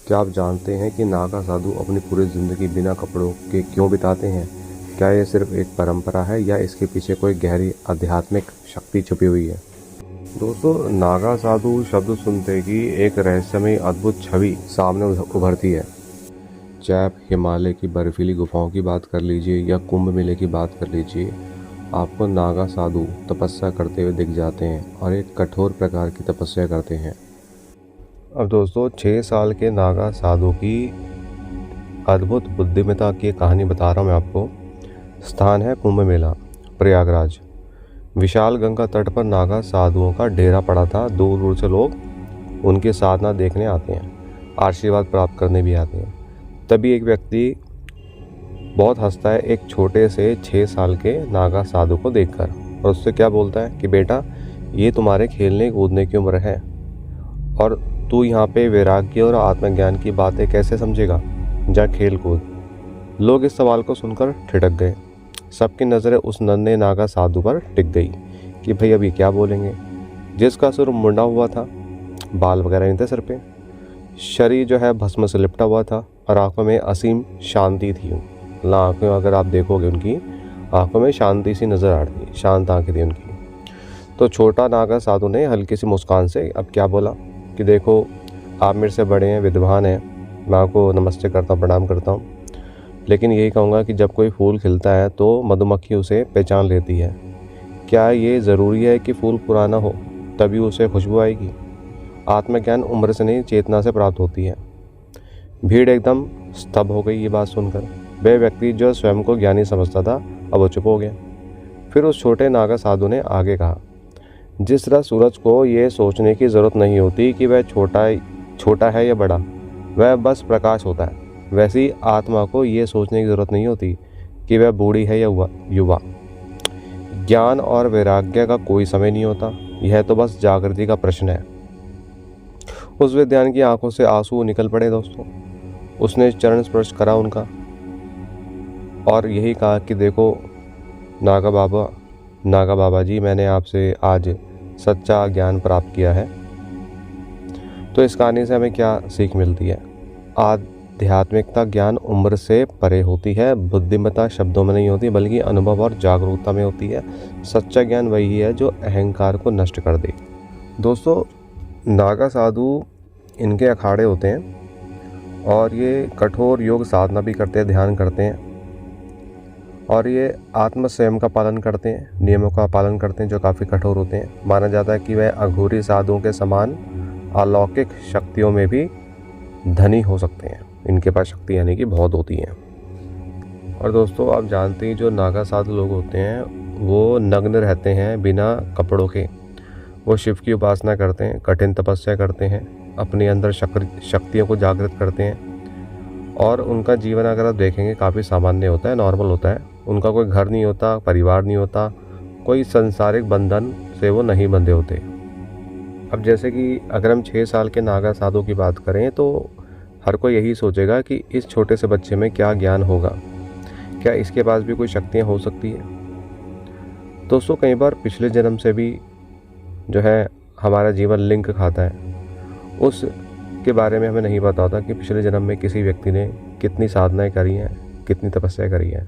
क्या आप जानते हैं कि नागा साधु अपनी पूरी ज़िंदगी बिना कपड़ों के क्यों बिताते हैं? क्या ये सिर्फ एक परंपरा है या इसके पीछे कोई गहरी आध्यात्मिक शक्ति छुपी हुई है? दोस्तों, नागा साधु शब्द सुनते ही एक रहस्यमय अद्भुत छवि सामने उभरती है। चाहे आप हिमालय की बर्फीली गुफाओं की बात कर लीजिए या कुंभ मेले की बात कर लीजिए, आपको नागा साधु तपस्या करते हुए दिख जाते हैं और एक कठोर प्रकार की तपस्या करते हैं। अब दोस्तों, 6 साल के नागा साधु की अद्भुत बुद्धिमत्ता की कहानी बता रहा हूँ मैं आपको। स्थान है कुंभ मेला, प्रयागराज। विशाल गंगा तट पर नागा साधुओं का डेरा पड़ा था। दूर दूर से लोग उनकी साधना देखने आते हैं, आशीर्वाद प्राप्त करने भी आते हैं। तभी एक व्यक्ति बहुत हंसता है एक छोटे से 6 साल के नागा साधु को देखकर और उससे क्या बोलता है कि बेटा, ये तुम्हारे खेलने कूदने की उम्र है और तू यहाँ पे वैराग्य और आत्मज्ञान की बातें कैसे समझेगा? जा खेल कूद। लोग इस सवाल को सुनकर ठिठक गए। सबकी नज़रें उस नन्हे नागा साधु पर टिक गई कि भाई अभी क्या बोलेंगे, जिसका सिर मुंडा हुआ था, बाल वगैरह नहीं थे सिर पे, शरीर जो है भस्म से लिपटा हुआ था और आंखों में असीम शांति थी। आंखें अगर आप देखोगे उनकी आंखों में शांति सी नज़र आ रही, शांत आंखें थी उनकी। तो छोटा नागा साधु ने हल्की सी मुस्कान से अब क्या बोला कि देखो, आप मेरे से बड़े हैं, विद्वान हैं, मैं आपको नमस्ते करता हूँ, प्रणाम करता हूँ, लेकिन यही कहूँगा कि जब कोई फूल खिलता है तो मधुमक्खी उसे पहचान लेती है। क्या ये ज़रूरी है कि फूल पुराना हो तभी उसे खुशबू आएगी? आत्मज्ञान उम्र से नहीं, चेतना से प्राप्त होती है। भीड़ एकदम स्तब्ध हो गई ये बात सुनकर। वह व्यक्ति जो स्वयं को ज्ञानी समझता था अब वो चुप हो गया। फिर उस छोटे नागा साधु ने आगे कहा, जिस तरह सूरज को ये सोचने की ज़रूरत नहीं होती कि वह छोटा है या बड़ा, वह बस प्रकाश होता है, वैसे ही आत्मा को ये सोचने की ज़रूरत नहीं होती कि वह बूढ़ी है या युवा। ज्ञान और वैराग्य का कोई समय नहीं होता, यह तो बस जागृति का प्रश्न है। उस विद्वान की आंखों से आंसू निकल पड़े दोस्तों। उसने चरण स्पर्श करा उनका और यही कहा कि देखो नागा बाबा जी, मैंने आपसे आज सच्चा ज्ञान प्राप्त किया है। तो इस कहानी से हमें क्या सीख मिलती है? आध्यात्मिकता ज्ञान उम्र से परे होती है। बुद्धिमत्ता शब्दों में नहीं होती बल्कि अनुभव और जागरूकता में होती है। सच्चा ज्ञान वही है जो अहंकार को नष्ट कर दे। दोस्तों, नागा साधु इनके अखाड़े होते हैं और ये कठोर योग साधना भी करते हैं, ध्यान करते हैं और ये आत्म संयम का पालन करते हैं, नियमों का पालन करते हैं जो काफ़ी कठोर होते हैं। माना जाता है कि वह अघोरी साधुओं के समान अलौकिक शक्तियों में भी धनी हो सकते हैं। इनके पास शक्ति यानी कि बहुत होती हैं। और दोस्तों, आप जानते हैं जो नागा साधु लोग होते हैं वो नग्न रहते हैं, बिना कपड़ों के। वो शिव की उपासना करते हैं, कठिन तपस्या करते हैं, अपने अंदर शक्तियों को जागृत करते हैं और उनका जीवन अगर आप देखेंगे काफ़ी सामान्य होता है, नॉर्मल होता है। उनका कोई घर नहीं होता, परिवार नहीं होता, कोई सांसारिक बंधन से वो नहीं बंधे होते। अब जैसे कि अगर हम 6 साल के नागा साधु की बात करें तो हर कोई यही सोचेगा कि इस छोटे से बच्चे में क्या ज्ञान होगा, क्या इसके पास भी कोई शक्तियाँ हो सकती है। दोस्तों, कई बार पिछले जन्म से भी जो है हमारा जीवन लिंक खाता है। उस के बारे में हमें नहीं पता होता कि पिछले जन्म में किसी व्यक्ति ने कितनी साधनाएं करी हैं, कितनी तपस्या करी है,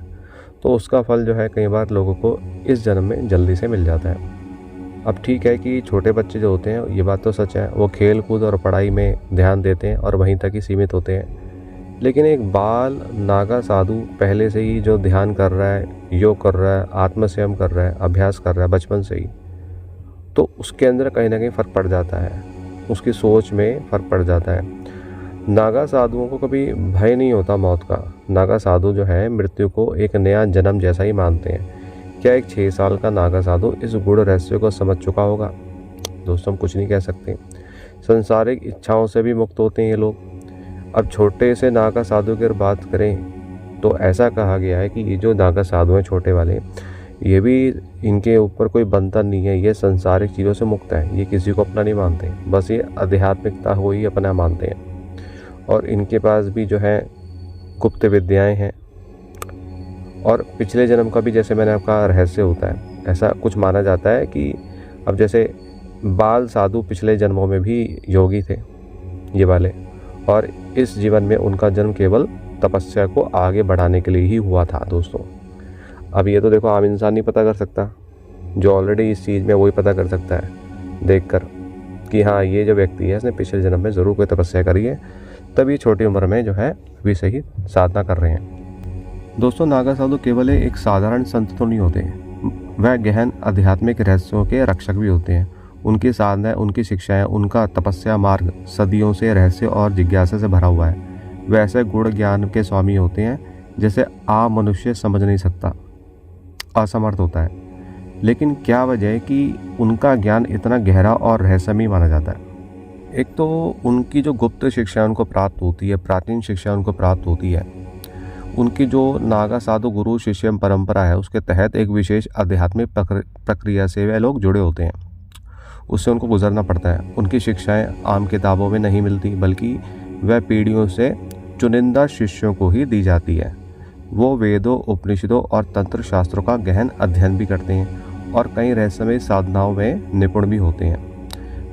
तो उसका फल जो है कई बार लोगों को इस जन्म में जल्दी से मिल जाता है। अब ठीक है कि छोटे बच्चे जो होते हैं, ये बात तो सच है, वो खेल कूद और पढ़ाई में ध्यान देते हैं और वहीं तक ही सीमित होते हैं। लेकिन एक बाल नागा साधु पहले से ही जो ध्यान कर रहा है, योग कर रहा है, आत्मसंयम कर रहा है, अभ्यास कर रहा है बचपन से ही, तो उसके अंदर कहीं ना कहीं फ़र्क पड़ जाता है, उसकी सोच में फ़र्क पड़ जाता है। नागा साधुओं को कभी भय नहीं होता मौत का। नागा साधु जो है मृत्यु को एक नया जन्म जैसा ही मानते हैं। क्या एक 6 साल का नागा साधु इस गूढ़ रहस्य को समझ चुका होगा? दोस्तों, हम कुछ नहीं कह सकते। संसारिक इच्छाओं से भी मुक्त होते हैं ये लोग। अब छोटे से नागा साधु की अगर बात करें तो ऐसा कहा गया है कि ये जो नागा साधु हैं छोटे वाले, ये भी इनके ऊपर कोई बंधन नहीं है, ये संसारिक चीज़ों से मुक्त है, ये किसी को अपना नहीं मानते, बस ये आध्यात्मिकता को ही अपना मानते हैं। और इनके पास भी जो है गुप्त विद्याएं हैं और पिछले जन्म का भी, जैसे मैंने आपका रहस्य होता है, ऐसा कुछ माना जाता है कि अब जैसे बाल साधु पिछले जन्मों में भी योगी थे ये वाले, और इस जीवन में उनका जन्म केवल तपस्या को आगे बढ़ाने के लिए ही हुआ था दोस्तों। अब ये तो देखो आम इंसान नहीं पता कर सकता, जो ऑलरेडी इस चीज़ में वही पता कर सकता है देखकर कि हाँ ये जो व्यक्ति है इसने पिछले जन्म में ज़रूर कोई तपस्या करी है, तभी छोटी उम्र में जो है भी सही साधना कर रहे हैं। दोस्तों नागा साधु केवल एक साधारण संत तो नहीं होते, वह गहन आध्यात्मिक रहस्यों के रक्षक भी होते हैं। उनकी साधना, उनकी शिक्षाएं, उनका तपस्या मार्ग सदियों से रहस्य और जिज्ञासा से भरा हुआ है। वे ऐसे गुण ज्ञान के स्वामी होते हैं जिसे आम मनुष्य समझ नहीं सकता, असमर्थ होता है। लेकिन क्या वजह है कि उनका ज्ञान इतना गहरा और रहस्यमय माना जाता है? एक तो उनकी जो गुप्त शिक्षा उनको प्राप्त होती है, प्राचीन शिक्षा उनको प्राप्त होती है। उनकी जो नागा साधु गुरु शिष्य परंपरा है उसके तहत एक विशेष आध्यात्मिक प्रक्रिया से वे लोग जुड़े होते हैं, उससे उनको गुजरना पड़ता है। उनकी शिक्षाएं आम किताबों में नहीं मिलती, बल्कि वह पीढ़ियों से चुनिंदा शिष्यों को ही दी जाती है। वो वेदों, उपनिषदों और तंत्र शास्त्रों का गहन अध्ययन भी करते हैं और कई रहस्यमय साधनाओं में निपुण भी होते हैं।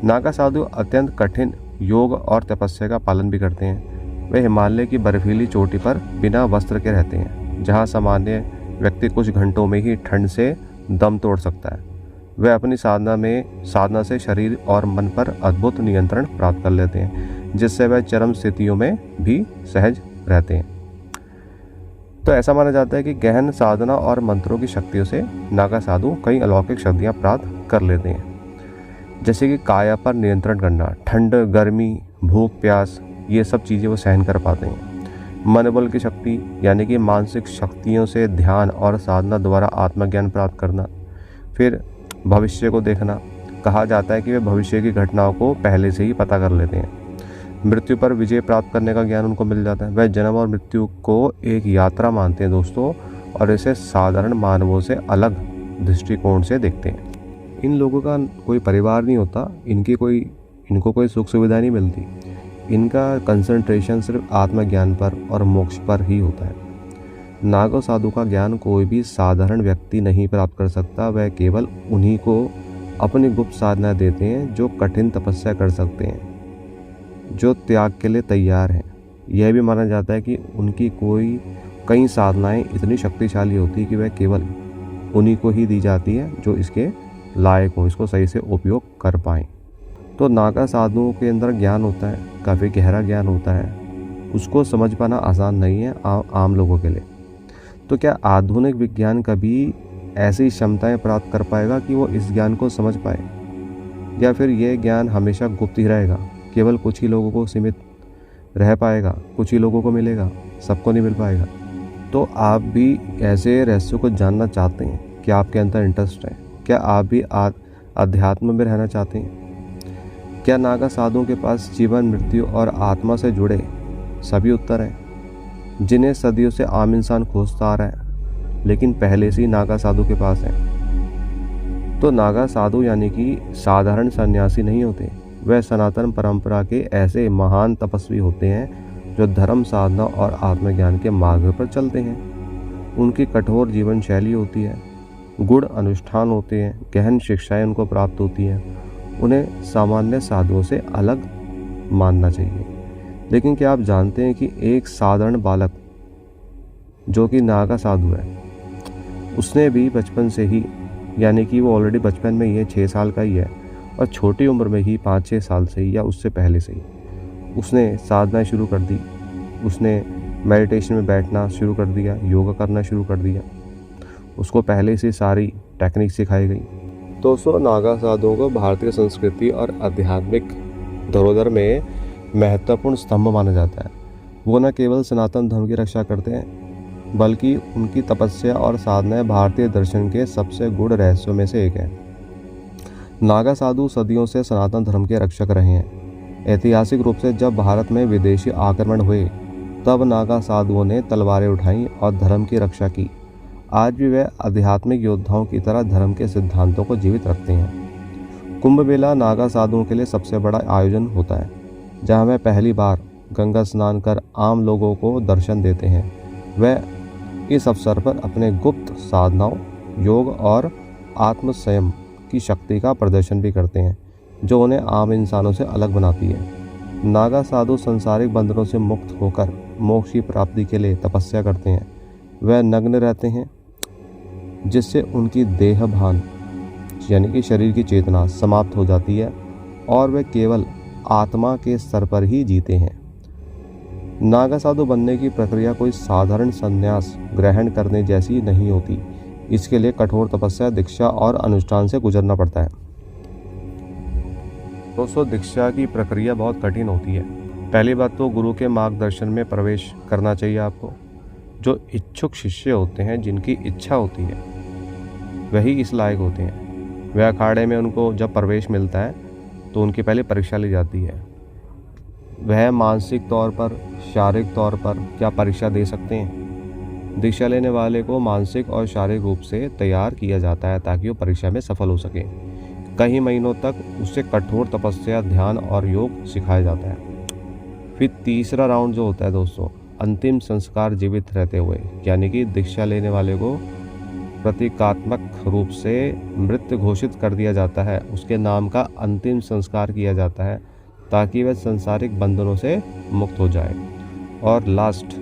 नागा साधु अत्यंत कठिन योग और तपस्या का पालन भी करते हैं। वे हिमालय की बर्फीली चोटी पर बिना वस्त्र के रहते हैं, जहां सामान्य व्यक्ति कुछ घंटों में ही ठंड से दम तोड़ सकता है। वे अपनी साधना से शरीर और मन पर अद्भुत नियंत्रण प्राप्त कर लेते हैं, जिससे वे चरम स्थितियों में भी सहज रहते हैं। तो ऐसा माना जाता है कि गहन साधना और मंत्रों की शक्तियों से नागा साधु कई अलौकिक शक्तियाँ प्राप्त कर लेते हैं, जैसे कि काया पर नियंत्रण करना, ठंड, गर्मी, भूख, प्यास, ये सब चीज़ें वो सहन कर पाते हैं। मनोबल की शक्ति यानी कि मानसिक शक्तियों से ध्यान और साधना द्वारा आत्मज्ञान प्राप्त करना। फिर भविष्य को देखना, कहा जाता है कि वे भविष्य की घटनाओं को पहले से ही पता कर लेते हैं। मृत्यु पर विजय प्राप्त करने का ज्ञान उनको मिल जाता है। वह जन्म और मृत्यु को एक यात्रा मानते हैं दोस्तों, और इसे साधारण मानवों से अलग दृष्टिकोण से देखते हैं। इन लोगों का कोई परिवार नहीं होता, इनको कोई सुख सुविधा नहीं मिलती। इनका कंसंट्रेशन सिर्फ आत्मज्ञान पर और मोक्ष पर ही होता है। नागा साधु का ज्ञान कोई भी साधारण व्यक्ति नहीं प्राप्त कर सकता। वह केवल उन्हीं को अपनी गुप्त साधना देते हैं जो कठिन तपस्या कर सकते हैं, जो त्याग के लिए तैयार हैं। यह भी माना जाता है कि उनकी कई साधनाएं इतनी शक्तिशाली होती है कि वह केवल उन्हीं को ही दी जाती है जो इसके लायक हों, इसको सही से उपयोग कर पाएँ। तो नागा साधुओं के अंदर ज्ञान होता है, काफ़ी गहरा ज्ञान होता है, उसको समझ पाना आसान नहीं है आम लोगों के लिए। तो क्या आधुनिक विज्ञान कभी ऐसी क्षमताएं प्राप्त कर पाएगा कि वो इस ज्ञान को समझ पाए, या फिर यह ज्ञान हमेशा गुप्त ही रहेगा, केवल कुछ ही लोगों को सीमित रह पाएगा, कुछ ही लोगों को मिलेगा, सबको नहीं मिल पाएगा? तो आप भी ऐसे रहस्यों को जानना चाहते हैं? क्या आपके अंदर इंटरेस्ट है? क्या आप भी अध्यात्म में रहना चाहते हैं? क्या नागा साधुओं के पास जीवन, मृत्यु और आत्मा से जुड़े सभी उत्तर हैं, जिन्हें सदियों से आम इंसान खोजता आ रहा है, लेकिन पहले से ही नागा साधु के पास है? तो नागा साधु यानी कि साधारण सन्यासी नहीं होते, वह सनातन परंपरा के ऐसे महान तपस्वी होते हैं जो धर्म, साधना और आत्मज्ञान के मार्ग पर चलते हैं। उनकी कठोर जीवन शैली होती है, गुण अनुष्ठान होते हैं, गहन शिक्षाएं उनको प्राप्त होती हैं। उन्हें सामान्य साधुओं से अलग मानना चाहिए। लेकिन क्या आप जानते हैं कि एक साधारण बालक जो कि नागा साधु है, उसने भी बचपन से ही, यानी कि वो ऑलरेडी बचपन में ही 6 साल का ही है, और छोटी उम्र में ही 5-6 साल से ही या उससे पहले से ही उसने साधना शुरू कर दी। उसने मेडिटेशन में बैठना शुरू कर दिया, योगा करना शुरू कर दिया। उसको पहले से सारी टेक्निक सिखाई गई। दोस्तों नागा साधुओं को भारतीय संस्कृति और आध्यात्मिक धरोहर में महत्वपूर्ण स्तंभ माना जाता है। वो न केवल सनातन धर्म की रक्षा करते हैं, बल्कि उनकी तपस्या और साधनाएं भारतीय दर्शन के सबसे गूढ़ रहस्यों में से एक है। नागा साधु सदियों से सनातन धर्म के रक्षक रहे हैं। ऐतिहासिक रूप से जब भारत में विदेशी आक्रमण हुए, तब नागा साधुओं ने तलवारें उठाई और धर्म की रक्षा की। आज भी वे आध्यात्मिक योद्धाओं की तरह धर्म के सिद्धांतों को जीवित रखते हैं। कुंभ मेला नागा साधुओं के लिए सबसे बड़ा आयोजन होता है, जहां वे पहली बार गंगा स्नान कर आम लोगों को दर्शन देते हैं। वे इस अवसर पर अपने गुप्त साधनाओं, योग और आत्म संयम की शक्ति का प्रदर्शन भी करते हैं, जो उन्हें आम इंसानों से अलग बनाती है। नागा साधु सांसारिक बंधनों से मुक्त होकर मोक्ष की प्राप्ति के लिए तपस्या करते हैं। वह नग्न रहते हैं, जिससे उनकी देह भान यानी कि शरीर की चेतना समाप्त हो जाती है और वे केवल आत्मा के स्तर पर ही जीते हैं। नागा साधु बनने की प्रक्रिया कोई साधारण संन्यास ग्रहण करने जैसी नहीं होती। इसके लिए कठोर तपस्या, दीक्षा और अनुष्ठान से गुजरना पड़ता है। दोस्तों, दीक्षा की प्रक्रिया बहुत कठिन होती है। पहली बात तो गुरु के मार्गदर्शन में प्रवेश करना चाहिए आपको। जो इच्छुक शिष्य होते हैं, जिनकी इच्छा होती है, वही इस लायक होते हैं। वह अखाड़े में उनको जब प्रवेश मिलता है तो उनकी पहले परीक्षा ली जाती है। वह मानसिक तौर पर, शारीरिक तौर पर क्या परीक्षा दे सकते हैं। दीक्षा लेने वाले को मानसिक और शारीरिक रूप से तैयार किया जाता है ताकि वो परीक्षा में सफल हो सके। कई महीनों तक उससे कठोर तपस्या, ध्यान और योग सिखाया जाता है। फिर तीसरा राउंड जो होता है दोस्तों, अंतिम संस्कार जीवित रहते हुए, यानी कि दीक्षा लेने वाले को प्रतीकात्मक रूप से मृत घोषित कर दिया जाता है। उसके नाम का अंतिम संस्कार किया जाता है ताकि वह सांसारिक बंधनों से मुक्त हो जाए। और लास्ट,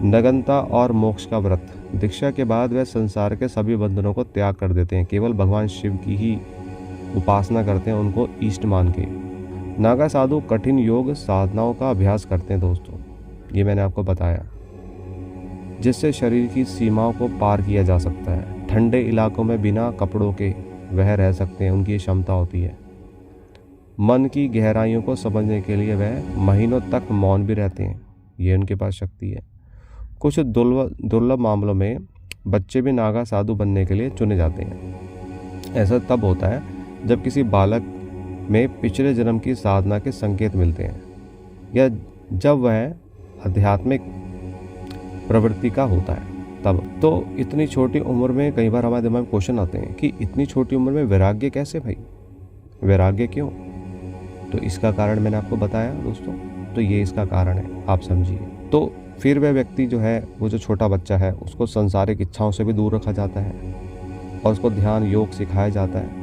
नग्नता और मोक्ष का व्रत। दीक्षा के बाद वह संसार के सभी बंधनों को त्याग कर देते हैं, केवल भगवान शिव की ही उपासना करते हैं, उनको इष्ट मान के। नागा साधु कठिन योग साधनाओं का अभ्यास करते हैं दोस्तों, ये मैंने आपको बताया, जिससे शरीर की सीमाओं को पार किया जा सकता है। ठंडे इलाकों में बिना कपड़ों के वह रह सकते हैं, उनकी क्षमता होती है। मन की गहराइयों को समझने के लिए वह महीनों तक मौन भी रहते हैं, ये उनके पास शक्ति है। कुछ दुर्लभ मामलों में बच्चे भी नागा साधु बनने के लिए चुने जाते हैं। ऐसा तब होता है जब किसी बालक में पिछले जन्म की साधना के संकेत मिलते हैं या जब वह आध्यात्मिक प्रवृत्ति का होता है तब। तो इतनी छोटी उम्र में कई बार हमारे दिमाग में क्वेश्चन आते हैं कि इतनी छोटी उम्र में वैराग्य कैसे भाई, वैराग्य क्यों? तो इसका कारण मैंने आपको बताया दोस्तों, तो ये इसका कारण है, आप समझिए। तो फिर वह व्यक्ति जो है, वो जो छोटा बच्चा है, उसको संसारिक इच्छाओं से भी दूर रखा जाता है और उसको ध्यान योग सिखाया जाता है,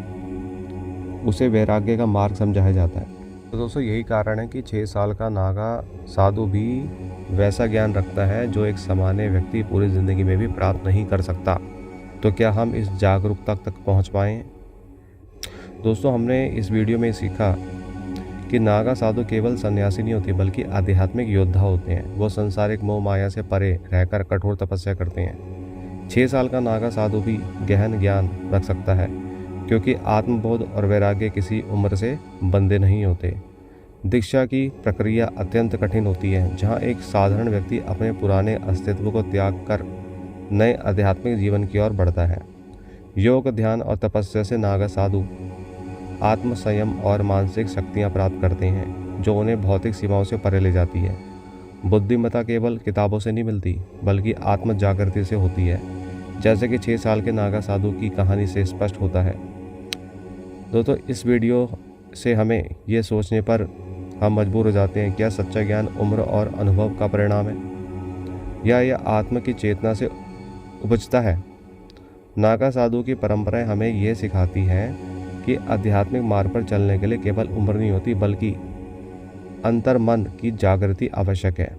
उसे वैराग्य का मार्ग समझाया जाता है। तो दोस्तों, यही कारण है कि 6 साल का नागा साधु भी वैसा ज्ञान रखता है जो एक सामान्य व्यक्ति पूरी ज़िंदगी में भी प्राप्त नहीं कर सकता। तो क्या हम इस जागरूकता तक पहुंच पाएँ? दोस्तों, हमने इस वीडियो में सीखा कि नागा साधु केवल सन्यासी नहीं होते बल्कि आध्यात्मिक योद्धा होते हैं। वो संसारिक मोह माया से परे रहकर कठोर तपस्या करते हैं। 6 साल का नागा साधु भी गहन ज्ञान रख सकता है, क्योंकि आत्मबोध और वैराग्य किसी उम्र से बंधे नहीं होते। दीक्षा की प्रक्रिया अत्यंत कठिन होती है, जहाँ एक साधारण व्यक्ति अपने पुराने अस्तित्व को त्याग कर नए आध्यात्मिक जीवन की ओर बढ़ता है। योग, ध्यान और तपस्या से नागा साधु आत्म संयम और मानसिक शक्तियाँ प्राप्त करते हैं, जो उन्हें भौतिक सीमाओं से परे ले जाती है। बुद्धिमत्ता केवल किताबों से नहीं मिलती बल्कि आत्म जागृति से होती है, जैसे कि 6 साल के नागा साधु की कहानी से स्पष्ट होता है। दोस्तों, इस वीडियो से हमें ये सोचने पर हम मजबूर हो जाते हैं, क्या सच्चा ज्ञान उम्र और अनुभव का परिणाम है या यह आत्म की चेतना से उपजता है? नागा साधु की परंपराएं हमें यह सिखाती हैं कि आध्यात्मिक मार्ग पर चलने के लिए केवल उम्र नहीं होती बल्कि अंतर मन की जागृति आवश्यक है।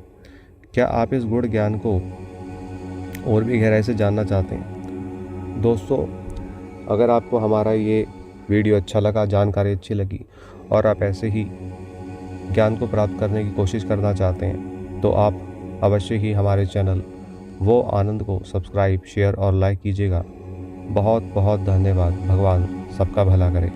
क्या आप इस गूढ़ ज्ञान को और भी गहराई से जानना चाहते हैं? दोस्तों, अगर आपको हमारा ये वीडियो अच्छा लगा, जानकारी अच्छी लगी और आप ऐसे ही ज्ञान को प्राप्त करने की कोशिश करना चाहते हैं, तो आप अवश्य ही हमारे चैनल वो आनंद को सब्सक्राइब, शेयर और लाइक कीजिएगा। बहुत बहुत धन्यवाद। भगवान सबका भला करे।